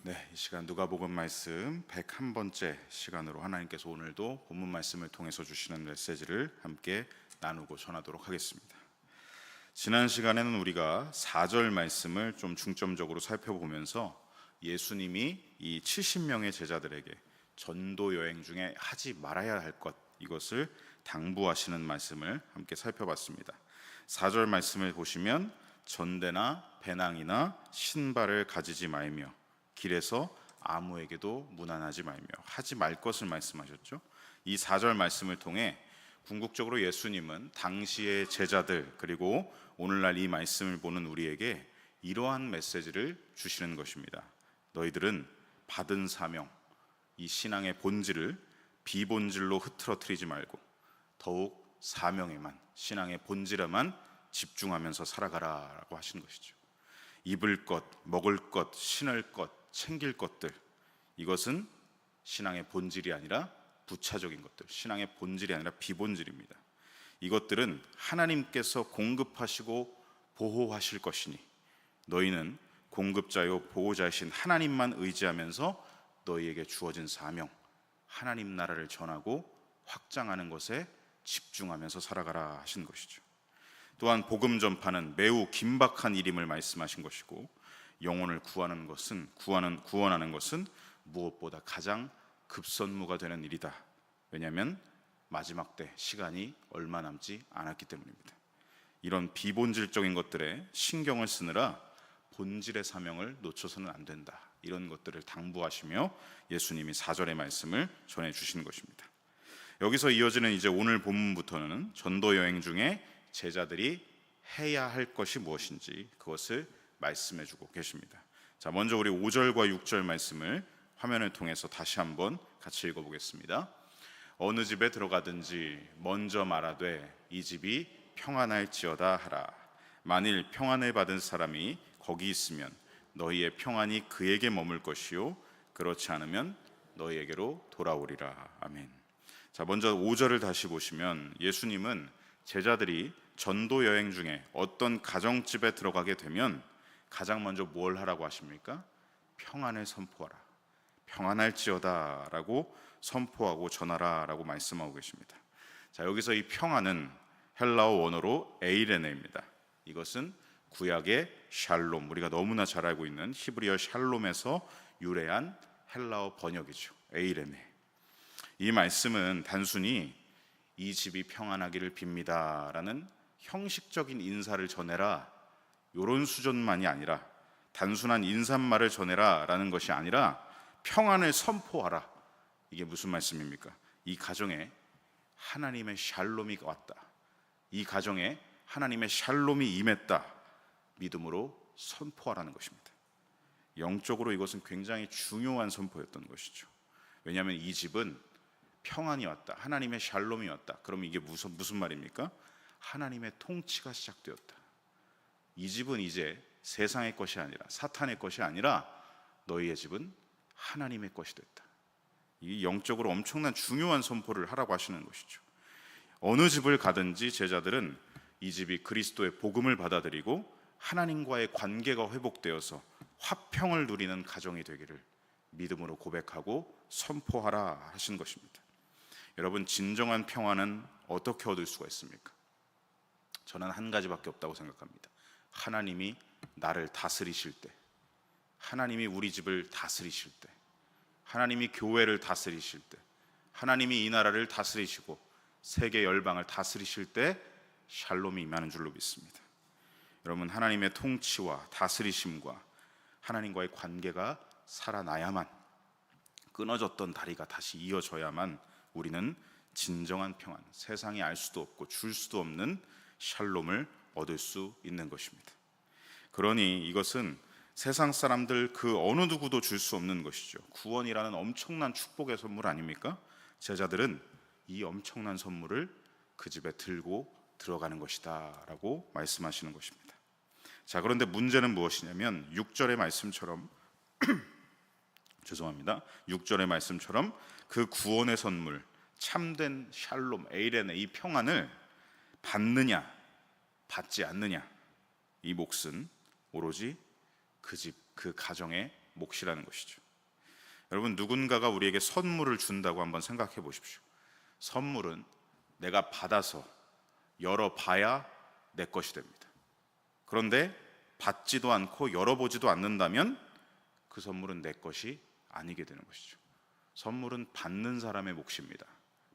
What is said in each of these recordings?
네, 이 시간 누가복음 말씀 101번째 시간으로 하나님께서 오늘도 본문 말씀을 통해서 주시는 메시지를 함께 나누고 전하도록 하겠습니다. 지난 시간에는 우리가 4절 말씀을 좀 중점적으로 살펴보면서 예수님이 이 70명의 제자들에게 전도 여행 중에 하지 말아야 할 것, 이것을 당부하시는 말씀을 함께 살펴봤습니다. 4절 말씀을 보시면 전대나 배낭이나 신발을 가지지 말며 길에서 아무에게도 무난하지 말며 하지 말 것을 말씀하셨죠. 이 4절 말씀을 통해 궁극적으로 예수님은 당시의 제자들 그리고 오늘날 이 말씀을 보는 우리에게 이러한 메시지를 주시는 것입니다. 너희들은 받은 사명, 이 신앙의 본질을 비본질로 흐트러뜨리지 말고 더욱 사명에만, 신앙의 본질에만 집중하면서 살아가라라고 하신 것이죠. 입을 것, 먹을 것, 신을 것, 챙길 것들, 이것은 신앙의 본질이 아니라 부차적인 것들, 신앙의 본질이 아니라 비본질입니다. 이것들은 하나님께서 공급하시고 보호하실 것이니 너희는 공급자요 보호자이신 하나님만 의지하면서 너희에게 주어진 사명, 하나님 나라를 전하고 확장하는 것에 집중하면서 살아가라 하신 것이죠. 또한 복음 전파는 매우 긴박한 일임을 말씀하신 것이고 영혼을 구원하는 것은 무엇보다 가장 급선무가 되는 일이다. 왜냐하면 마지막 때 시간이 얼마 남지 않았기 때문입니다. 이런 비본질적인 것들에 신경을 쓰느라 본질의 사명을 놓쳐서는 안 된다. 이런 것들을 당부하시며 예수님이 4절의 말씀을 전해주신 것입니다. 여기서 이어지는 이제 오늘 본문부터는 전도 여행 중에 제자들이 해야 할 것이 무엇인지 그것을 말씀해주고 계십니다. 자, 먼저 우리 5절과 6절 말씀을 화면을 통해서 다시 한번 같이 읽어보겠습니다. 어느 집에 들어가든지 먼저 말하되 이 집이 평안할지어다 하라. 만일 평안을 받은 사람이 거기 있으면 너희의 평안이 그에게 머물 것이요 그렇지 않으면 너희에게로 돌아오리라. 아멘. 자, 먼저 5절을 다시 보시면 예수님은 제자들이 전도 여행 중에 어떤 가정집에 들어가게 되면 가장 먼저 뭘 하라고 하십니까? 평안을 선포하라. 평안할지어다 라고 선포하고 전하라 라고 말씀하고 계십니다. 자, 여기서 이 평안은 헬라어 원어로 에이레네입니다. 이것은 구약의 샬롬, 우리가 너무나 잘 알고 있는 히브리어 샬롬에서 유래한 헬라어 번역이죠. 에이레네. 이 말씀은 단순히 이 집이 평안하기를 빕니다 라는 형식적인 인사를 전해라, 이런 수준만이 아니라, 단순한 인사말을 전해라 라는 것이 아니라 평안을 선포하라. 이게 무슨 말씀입니까? 이 가정에 하나님의 샬롬이 왔다, 이 가정에 하나님의 샬롬이 임했다, 믿음으로 선포하라는 것입니다. 영적으로 이것은 굉장히 중요한 선포였던 것이죠. 왜냐하면 이 집은 평안이 왔다, 하나님의 샬롬이 왔다. 그럼 이게 무슨 말입니까? 하나님의 통치가 시작되었다. 이 집은 이제 세상의 것이 아니라, 사탄의 것이 아니라 너희의 집은 하나님의 것이 됐다. 이 영적으로 엄청난 중요한 선포를 하라고 하시는 것이죠. 어느 집을 가든지 제자들은 이 집이 그리스도의 복음을 받아들이고 하나님과의 관계가 회복되어서 화평을 누리는 가정이 되기를 믿음으로 고백하고 선포하라 하신 것입니다. 여러분, 진정한 평안은 어떻게 얻을 수가 있습니까? 저는 한 가지밖에 없다고 생각합니다. 하나님이 나를 다스리실 때, 하나님이 우리 집을 다스리실 때, 하나님이 교회를 다스리실 때, 하나님이 이 나라를 다스리시고 세계 열방을 다스리실 때 샬롬이 임하는 줄로 믿습니다. 여러분, 하나님의 통치와 다스리심과 하나님과의 관계가 살아나야만, 끊어졌던 다리가 다시 이어져야만 우리는 진정한 평안, 세상이 알 수도 없고 줄 수도 없는 샬롬을 얻을 수 있는 것입니다. 그러니 이것은 세상 사람들 그 어느 누구도 줄 수 없는 것이죠. 구원이라는 엄청난 축복의 선물 아닙니까? 제자들은 이 엄청난 선물을 그 집에 들고 들어가는 것이다 라고 말씀하시는 것입니다. 자, 그런데 문제는 무엇이냐면 6절의 말씀처럼 6절의 말씀처럼 그 구원의 선물, 참된 샬롬, 에이레네, 이 평안을 받느냐 받지 않느냐, 이 몫은 오로지 그 집, 그 가정의 몫이라는 것이죠. 여러분, 누군가가 우리에게 선물을 준다고 한번 생각해 보십시오. 선물은 내가 받아서 열어봐야 내 것이 됩니다. 그런데 받지도 않고 열어보지도 않는다면 그 선물은 내 것이 아니게 되는 것이죠. 선물은 받는 사람의 몫입니다.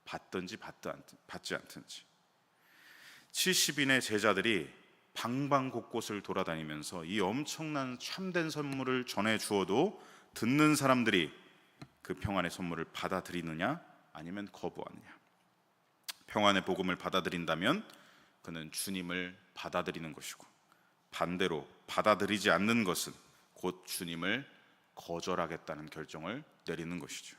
받든지 받지 않든지. 70인의 제자들이 방방곳곳을 돌아다니면서 이 엄청난 참된 선물을 전해 주어도 듣는 사람들이 그 평안의 선물을 받아들이느냐 아니면 거부하느냐. 평안의 복음을 받아들인다면 그는 주님을 받아들이는 것이고, 반대로 받아들이지 않는 것은 곧 주님을 거절하겠다는 결정을 내리는 것이죠.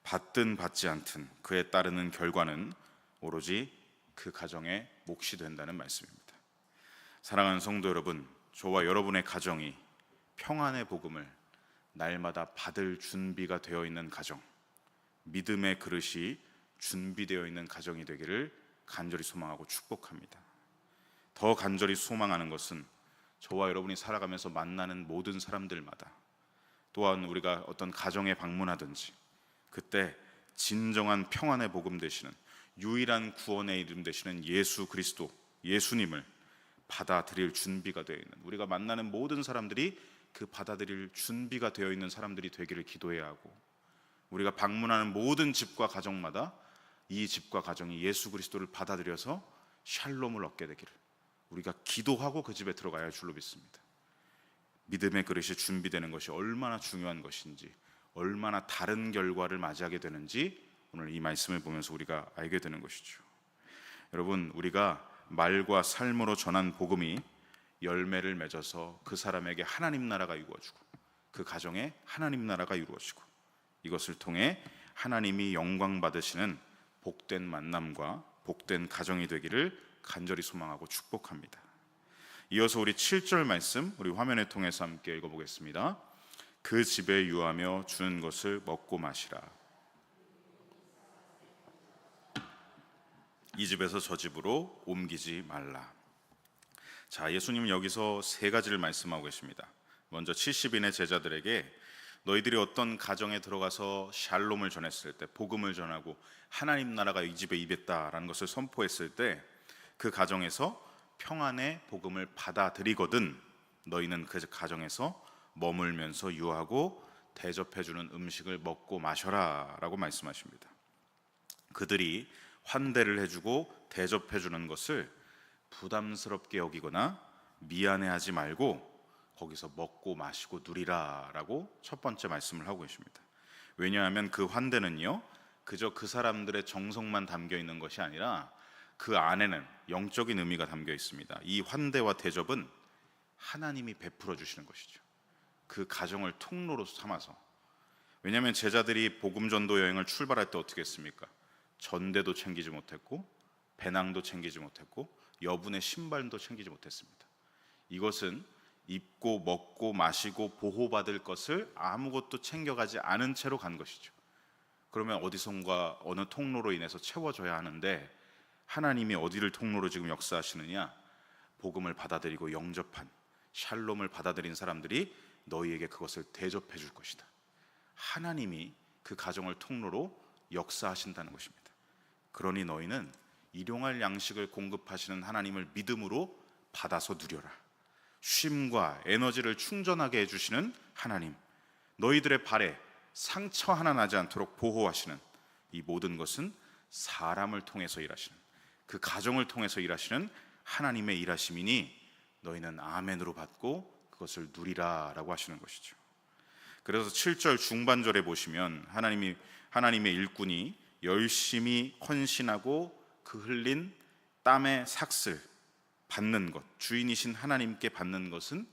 받든 받지 않든 그에 따르는 결과는 오로지 그 가정의 몫이 된다는 말씀입니다. 사랑하는 성도 여러분, 저와 여러분의 가정이 평안의 복음을 날마다 받을 준비가 되어 있는 가정, 믿음의 그릇이 준비되어 있는 가정이 되기를 간절히 소망하고 축복합니다. 더 간절히 소망하는 것은 저와 여러분이 살아가면서 만나는 모든 사람들마다, 또한 우리가 어떤 가정에 방문하든지 그때 진정한 평안의 복음 되시는, 유일한 구원의 이름 되시는 예수 그리스도, 예수님을 받아들일 준비가 되어 있는, 우리가 만나는 모든 사람들이 그 받아들일 준비가 되어 있는 사람들이 되기를 기도해야 하고, 우리가 방문하는 모든 집과 가정마다 이 집과 가정이 예수 그리스도를 받아들여서 샬롬을 얻게 되기를 우리가 기도하고 그 집에 들어가야 할 줄로 믿습니다. 믿음의 그릇이 준비되는 것이 얼마나 중요한 것인지, 얼마나 다른 결과를 맞이하게 되는지 오늘 이 말씀을 보면서 우리가 알게 되는 것이죠. 여러분, 우리가 말과 삶으로 전한 복음이 열매를 맺어서 그 사람에게 하나님 나라가 이루어지고 그 가정에 하나님 나라가 이루어지고, 이것을 통해 하나님이 영광 받으시는 복된 만남과 복된 가정이 되기를 간절히 소망하고 축복합니다. 이어서 우리 7절 말씀 우리 화면을 통해서 함께 읽어보겠습니다. 그 집에 유하며 주는 것을 먹고 마시라. 이 집에서 저 집으로 옮기지 말라. 자, 예수님은 여기서 세 가지를 말씀하고 계십니다. 먼저 70인의 제자들에게 너희들이 어떤 가정에 들어가서 샬롬을 전했을 때, 복음을 전하고 하나님 나라가 이 집에 임했다라는 것을 선포했을 때 그 가정에서 평안의 복음을 받아들이거든 너희는 그 가정에서 머물면서 유하고 대접해주는 음식을 먹고 마셔라 라고 말씀하십니다. 그들이 환대를 해주고 대접해주는 것을 부담스럽게 여기거나 미안해하지 말고 거기서 먹고 마시고 누리라 라고 첫 번째 말씀을 하고 계십니다. 왜냐하면 그 환대는요, 그저 그 사람들의 정성만 담겨 있는 것이 아니라 그 안에는 영적인 의미가 담겨 있습니다. 이 환대와 대접은 하나님이 베풀어 주시는 것이죠. 그 가정을 통로로 삼아서. 왜냐하면 제자들이 복음 전도 여행을 출발할 때 어떻게 했습니까? 전대도 챙기지 못했고 배낭도 챙기지 못했고 여분의 신발도 챙기지 못했습니다. 이것은 입고 먹고 마시고 보호받을 것을 아무것도 챙겨가지 않은 채로 간 것이죠. 그러면 어디선가 어느 통로로 인해서 채워져야 하는데, 하나님이 어디를 통로로 지금 역사하시느냐? 복음을 받아들이고 영접한 샬롬을 받아들인 사람들이 너희에게 그것을 대접해 줄 것이다. 하나님이 그 가정을 통로로 역사하신다는 것입니다. 그러니 너희는 일용할 양식을 공급하시는 하나님을 믿음으로 받아서 누려라. 쉼과 에너지를 충전하게 해주시는 하나님, 너희들의 발에 상처 하나 나지 않도록 보호하시는 이 모든 것은 사람을 통해서 일하시는, 그 가정을 통해서 일하시는 하나님의 일하심이니 너희는 아멘으로 받고 그것을 누리라 라고 하시는 것이죠. 그래서 7절 중반절에 보시면 하나님의 일꾼이 열심히 헌신하고 그 흘린 땀의 삭슬 받는 것, 주인이신 하나님께 받는 것은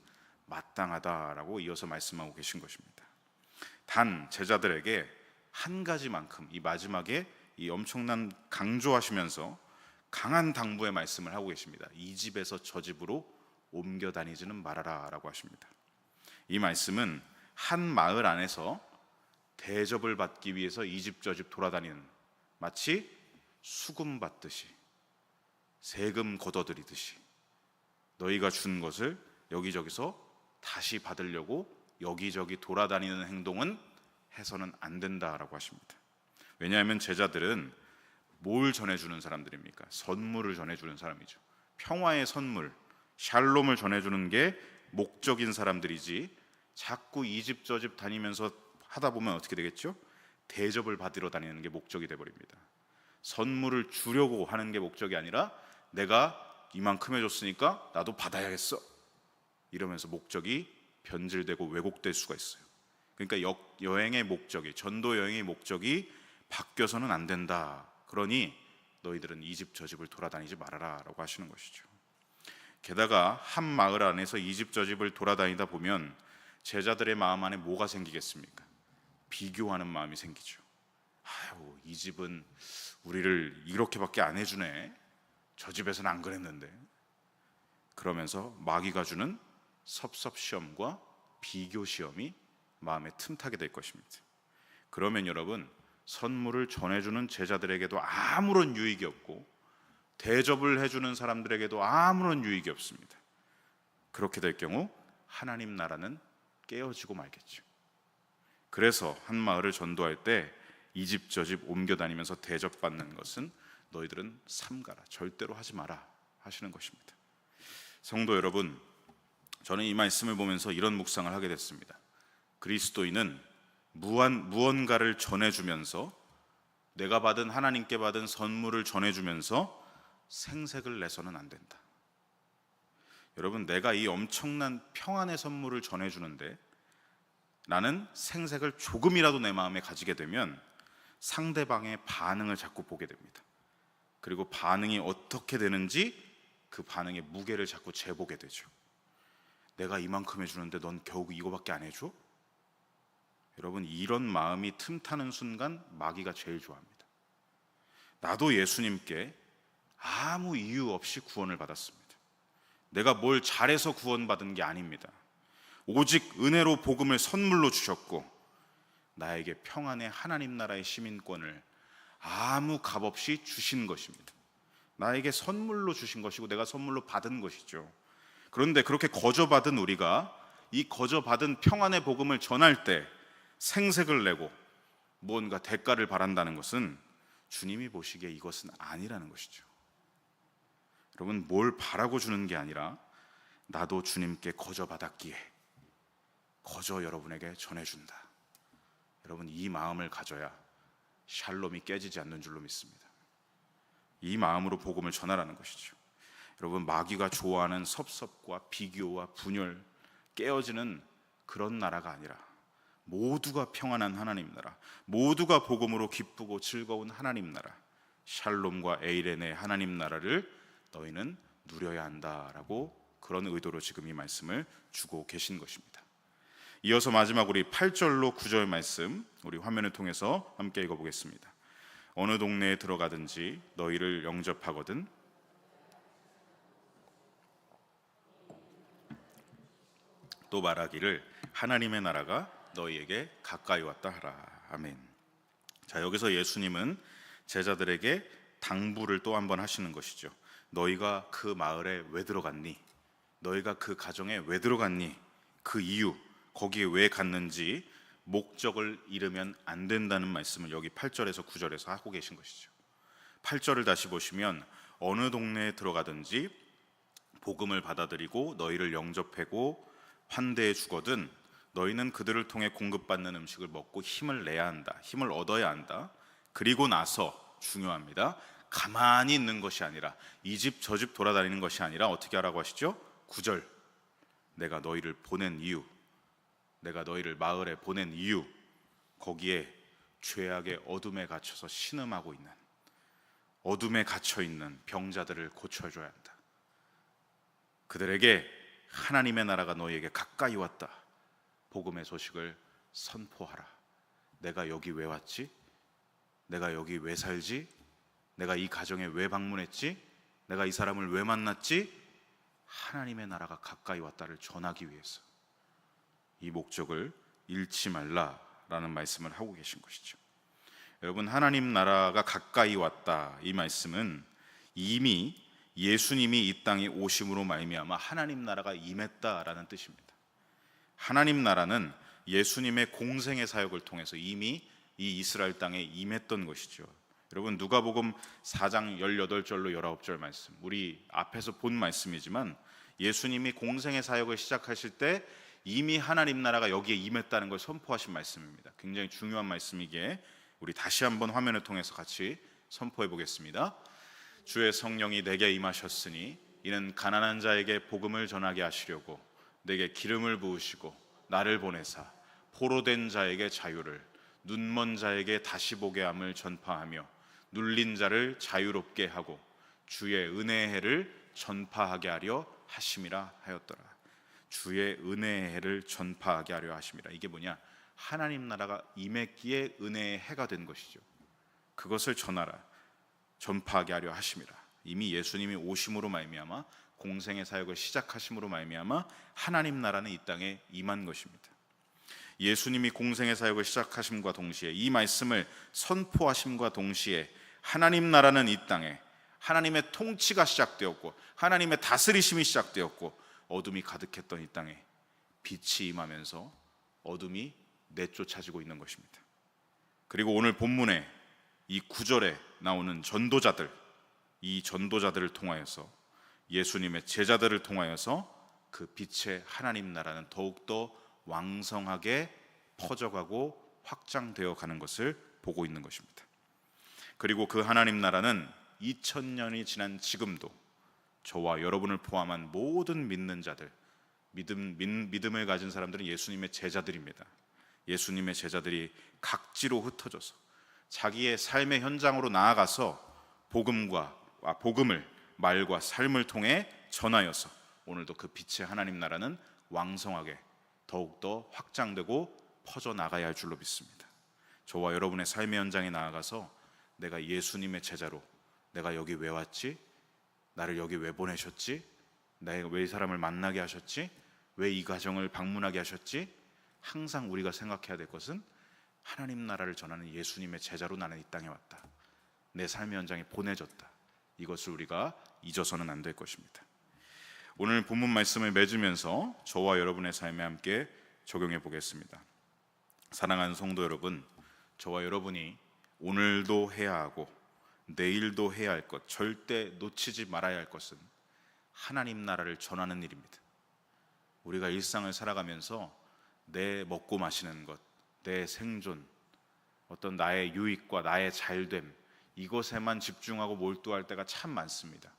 마땅하다라고 이어서 말씀하고 계신 것입니다. 단 제자들에게 한 가지만큼 이 마지막에 이 엄청난 강조하시면서 강한 당부의 말씀을 하고 계십니다. 이 집에서 저 집으로 옮겨 다니지는 말아라 라고 하십니다. 이 말씀은 한 마을 안에서 대접을 받기 위해서 이 집 저 집 돌아다니는, 마치 수금 받듯이 세금 걷어들이듯이 너희가 준 것을 여기저기서 다시 받으려고 여기저기 돌아다니는 행동은 해서는 안 된다라고 하십니다. 왜냐하면 제자들은 뭘 전해주는 사람들입니까? 선물을 전해주는 사람이죠. 평화의 선물, 샬롬을 전해주는 게 목적인 사람들이지, 자꾸 이 집 저 집 다니면서 하다 보면 어떻게 되겠죠? 대접을 받으러 다니는 게 목적이 돼버립니다. 선물을 주려고 하는 게 목적이 아니라 내가 이만큼 해줬으니까 나도 받아야겠어, 이러면서 목적이 변질되고 왜곡될 수가 있어요. 그러니까 여행의 목적이, 전도 여행의 목적이 바뀌어서는 안 된다. 그러니 너희들은 이 집 저 집을 돌아다니지 말아라 라고 하시는 것이죠. 게다가 한 마을 안에서 이 집 저 집을 돌아다니다 보면 제자들의 마음 안에 뭐가 생기겠습니까? 비교하는 마음이 생기죠. 아유, 이 집은 우리를 이렇게밖에 안 해주네, 저 집에서는 안 그랬는데. 그러면서 마귀가 주는 섭섭시험과 비교시험이 마음에 틈타게 될 것입니다. 그러면 여러분, 선물을 전해주는 제자들에게도 아무런 유익이 없고 대접을 해주는 사람들에게도 아무런 유익이 없습니다. 그렇게 될 경우 하나님 나라는 깨어지고 말겠죠. 그래서 한 마을을 전도할 때 이 집 저 집 옮겨다니면서 대접받는 것은 너희들은 삼가라, 절대로 하지 마라 하시는 것입니다. 성도 여러분, 저는 이 말씀을 보면서 이런 묵상을 하게 됐습니다. 그리스도인은 무언가를 전해주면서, 내가 받은, 하나님께 받은 선물을 전해주면서 생색을 내서는 안 된다. 여러분, 내가 이 엄청난 평안의 선물을 전해주는데 나는 생색을 조금이라도 내 마음에 가지게 되면 상대방의 반응을 자꾸 보게 됩니다. 그리고 반응이 어떻게 되는지 그 반응의 무게를 자꾸 재보게 되죠. 내가 이만큼 해주는데 넌 겨우 이거밖에 안 해줘? 여러분, 이런 마음이 틈타는 순간 마귀가 제일 좋아합니다. 나도 예수님께 아무 이유 없이 구원을 받았습니다. 내가 뭘 잘해서 구원받은 게 아닙니다. 오직 은혜로 복음을 선물로 주셨고 나에게 평안의 하나님 나라의 시민권을 아무 값 없이 주신 것입니다. 나에게 선물로 주신 것이고 내가 선물로 받은 것이죠. 그런데 그렇게 거저받은 우리가 이 거저받은 평안의 복음을 전할 때 생색을 내고 무언가 대가를 바란다는 것은 주님이 보시기에 이것은 아니라는 것이죠. 여러분, 뭘 바라고 주는 게 아니라 나도 주님께 거저받았기에 거저 여러분에게 전해준다. 여러분, 이 마음을 가져야 샬롬이 깨지지 않는 줄로 믿습니다. 이 마음으로 복음을 전하라는 것이죠. 여러분, 마귀가 좋아하는 섭섭과 비교와 분열, 깨어지는 그런 나라가 아니라 모두가 평안한 하나님 나라, 모두가 복음으로 기쁘고 즐거운 하나님 나라, 샬롬과 에이렌의 하나님 나라를 너희는 누려야 한다라고, 그런 의도로 지금 이 말씀을 주고 계신 것입니다. 이어서 마지막 우리 8절로 9절 말씀 우리 화면을 통해서 함께 읽어보겠습니다. 어느 동네에 들어가든지 너희를 영접하거든 또 말하기를 하나님의 나라가 너희에게 가까이 왔다 하라. 아멘. 자, 여기서 예수님은 제자들에게 당부를 또 한 번 하시는 것이죠. 너희가 그 마을에 왜 들어갔니? 너희가 그 가정에 왜 들어갔니? 그 이유, 거기에 왜 갔는지 목적을 잃으면 안 된다는 말씀을 여기 8절에서 9절에서 하고 계신 것이죠. 8절을 다시 보시면 어느 동네에 들어가든지 복음을 받아들이고 너희를 영접하고 환대해 주거든 너희는 그들을 통해 공급받는 음식을 먹고 힘을 내야 한다. 힘을 얻어야 한다. 그리고 나서 중요합니다. 가만히 있는 것이 아니라 이 집 저 집 돌아다니는 것이 아니라 어떻게 하라고 하시죠? 9절, 내가 너희를 보낸 이유, 내가 너희를 마을에 보낸 이유, 거기에 죄악의 어둠에 갇혀서 신음하고 있는, 어둠에 갇혀있는 병자들을 고쳐줘야 한다. 그들에게 하나님의 나라가 너희에게 가까이 왔다. 복음의 소식을 선포하라. 내가 여기 왜 왔지? 내가 여기 왜 살지? 내가 이 가정에 왜 방문했지? 내가 이 사람을 왜 만났지? 하나님의 나라가 가까이 왔다를 전하기 위해서 이 목적을 잃지 말라라는 말씀을 하고 계신 것이죠. 여러분, 하나님 나라가 가까이 왔다, 이 말씀은 이미 예수님이 이 땅에 오심으로 말미암아 하나님 나라가 임했다라는 뜻입니다. 하나님 나라는 예수님의 공생의 사역을 통해서 이미 이 이스라엘 땅에 임했던 것이죠. 여러분, 누가복음 4장 18절로 19절 말씀, 우리 앞에서 본 말씀이지만 예수님이 공생의 사역을 시작하실 때 이미 하나님 나라가 여기에 임했다는 걸 선포하신 말씀입니다. 굉장히 중요한 말씀이기에 우리 다시 한번 화면을 통해서 같이 선포해 보겠습니다. 주의 성령이 내게 임하셨으니 이는 가난한 자에게 복음을 전하게 하시려고 내게 기름을 부으시고 나를 보내사 포로된 자에게 자유를, 눈먼 자에게 다시 보게 함을 전파하며 눌린 자를 자유롭게 하고 주의 은혜의 해를 전파하게 하려 하심이라 하였더라. 주의 은혜의 해를 전파하게 하려 하심이라. 이게 뭐냐? 하나님 나라가 임했기에 은혜의 해가 된 것이죠. 그것을 전하라, 전파하게 하려 하심이라. 이미 예수님이 오심으로 말미암아 공생의 사역을 시작하심으로 말미암아 하나님 나라는 이 땅에 임한 것입니다. 예수님이 공생의 사역을 시작하심과 동시에, 이 말씀을 선포하심과 동시에 하나님 나라는 이 땅에 하나님의 통치가 시작되었고 하나님의 다스리심이 시작되었고 어둠이 가득했던 이 땅에 빛이 임하면서 어둠이 내쫓아지고 있는 것입니다. 그리고 오늘 본문에 이 9절에 나오는 전도자들, 이 전도자들을 통하여서, 예수님의 제자들을 통하여서 그 빛의 하나님 나라는 더욱더 왕성하게 퍼져가고 확장되어 가는 것을 보고 있는 것입니다. 그리고 그 하나님 나라는 2000년이 지난 지금도 저와 여러분을 포함한 모든 믿는 자들, 믿음을 가진 사람들은 예수님의 제자들입니다. 예수님의 제자들이 각지로 흩어져서 자기의 삶의 현장으로 나아가서 복음을 말과 삶을 통해 전하여서 오늘도 그 빛의 하나님 나라는 왕성하게 더욱더 확장되고 퍼져나가야 할 줄로 믿습니다. 저와 여러분의 삶의 현장에 나아가서 내가 예수님의 제자로, 내가 여기 왜 왔지? 나를 여기 왜 보내셨지? 내가 왜 이 사람을 만나게 하셨지? 왜 이 가정을 방문하게 하셨지? 항상 우리가 생각해야 될 것은 하나님 나라를 전하는 예수님의 제자로 나는 이 땅에 왔다, 내 삶의 현장에 보내졌다, 이것을 우리가 잊어서는 안 될 것입니다. 오늘 본문 말씀을 맺으면서 저와 여러분의 삶에 함께 적용해 보겠습니다. 사랑하는 성도 여러분, 저와 여러분이 오늘도 해야 하고 내일도 해야 할 것, 절대 놓치지 말아야 할 것은 하나님 나라를 전하는 일입니다. 우리가 일상을 살아가면서 내 먹고 마시는 것, 내 생존, 어떤 나의 유익과 나의 잘됨, 이것에만 집중하고 몰두할 때가 참 많습니다.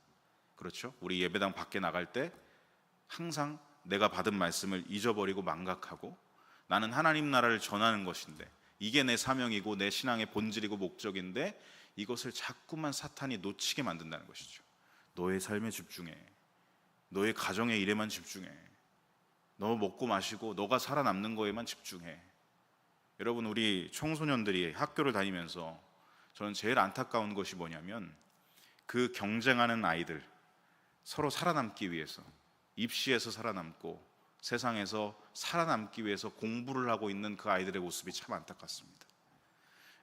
그렇죠? 우리 예배당 밖에 나갈 때 항상 내가 받은 말씀을 잊어버리고 망각하고 나는 하나님 나라를 전하는 것인데, 이게 내 사명이고 내 신앙의 본질이고 목적인데 이것을 자꾸만 사탄이 놓치게 만든다는 것이죠. 너의 삶에 집중해, 너의 가정의 일에만 집중해, 너 먹고 마시고 너가 살아남는 거에만 집중해. 여러분, 우리 청소년들이 학교를 다니면서 저는 제일 안타까운 것이 뭐냐면 그 경쟁하는 아이들, 서로 살아남기 위해서, 입시에서 살아남고 세상에서 살아남기 위해서 공부를 하고 있는 그 아이들의 모습이 참 안타깝습니다.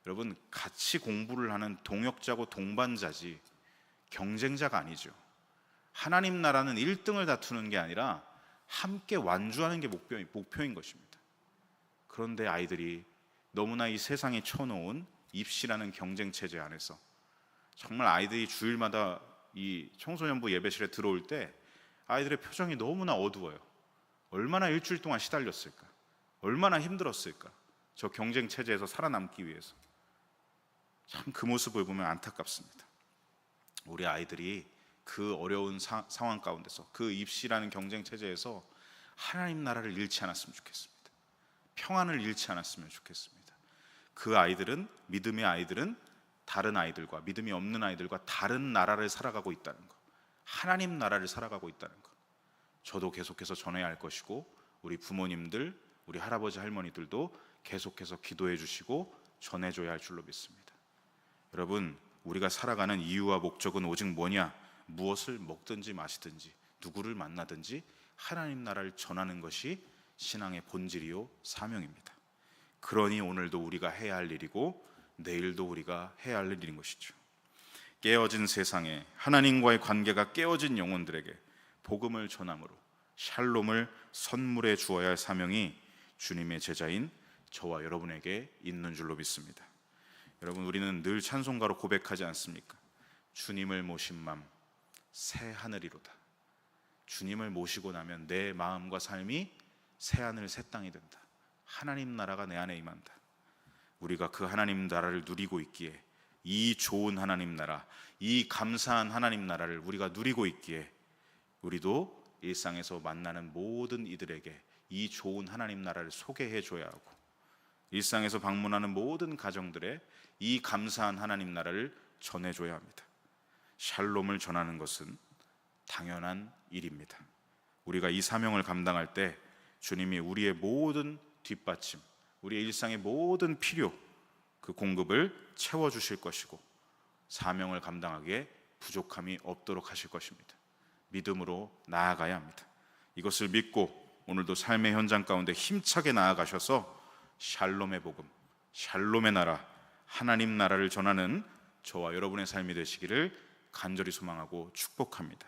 여러분, 같이 공부를 하는 동역자고 동반자지 경쟁자가 아니죠. 하나님 나라는 1등을 다투는 게 아니라 함께 완주하는 게 목표인 것입니다. 그런데 아이들이 너무나 이 세상에 쳐놓은 입시라는 경쟁 체제 안에서, 정말 아이들이 주일마다 이 청소년부 예배실에 들어올 때 아이들의 표정이 너무나 어두워요. 얼마나 일주일 동안 시달렸을까, 얼마나 힘들었을까, 저 경쟁 체제에서 살아남기 위해서. 참 그 모습을 보면 안타깝습니다. 우리 아이들이 그 어려운 상황 가운데서, 그 입시라는 경쟁 체제에서 하나님 나라를 잃지 않았으면 좋겠습니다. 평안을 잃지 않았으면 좋겠습니다. 그 아이들은, 믿음의 아이들은 다른 아이들과, 믿음이 없는 아이들과 다른 나라를 살아가고 있다는 것, 하나님 나라를 살아가고 있다는 것, 저도 계속해서 전해야 할 것이고 우리 부모님들, 우리 할아버지 할머니들도 계속해서 기도해 주시고 전해줘야 할 줄로 믿습니다. 여러분, 우리가 살아가는 이유와 목적은 오직 뭐냐? 무엇을 먹든지 마시든지 누구를 만나든지 하나님 나라를 전하는 것이 신앙의 본질이요 사명입니다. 그러니 오늘도 우리가 해야 할 일이고 내일도 우리가 해야 할 일인 것이죠. 깨어진 세상에, 하나님과의 관계가 깨어진 영혼들에게 복음을 전함으로 샬롬을 선물해 주어야 할 사명이 주님의 제자인 저와 여러분에게 있는 줄로 믿습니다. 여러분, 우리는 늘 찬송가로 고백하지 않습니까? 주님을 모신 맘 새 하늘이로다. 주님을 모시고 나면 내 마음과 삶이 새 하늘 새 땅이 된다. 하나님 나라가 내 안에 임한다. 우리가 그 하나님 나라를 누리고 있기에, 이 좋은 하나님 나라, 이 감사한 하나님 나라를 우리가 누리고 있기에 우리도 일상에서 만나는 모든 이들에게 이 좋은 하나님 나라를 소개해 줘야 하고, 일상에서 방문하는 모든 가정들에 이 감사한 하나님 나라를 전해줘야 합니다. 샬롬을 전하는 것은 당연한 일입니다. 우리가 이 사명을 감당할 때 주님이 우리의 모든 뒷받침, 우리의 일상의 모든 필요, 그 공급을 채워주실 것이고 사명을 감당하기에 부족함이 없도록 하실 것입니다. 믿음으로 나아가야 합니다. 이것을 믿고 오늘도 삶의 현장 가운데 힘차게 나아가셔서 샬롬의 복음, 샬롬의 나라, 하나님 나라를 전하는 저와 여러분의 삶이 되시기를 간절히 소망하고 축복합니다.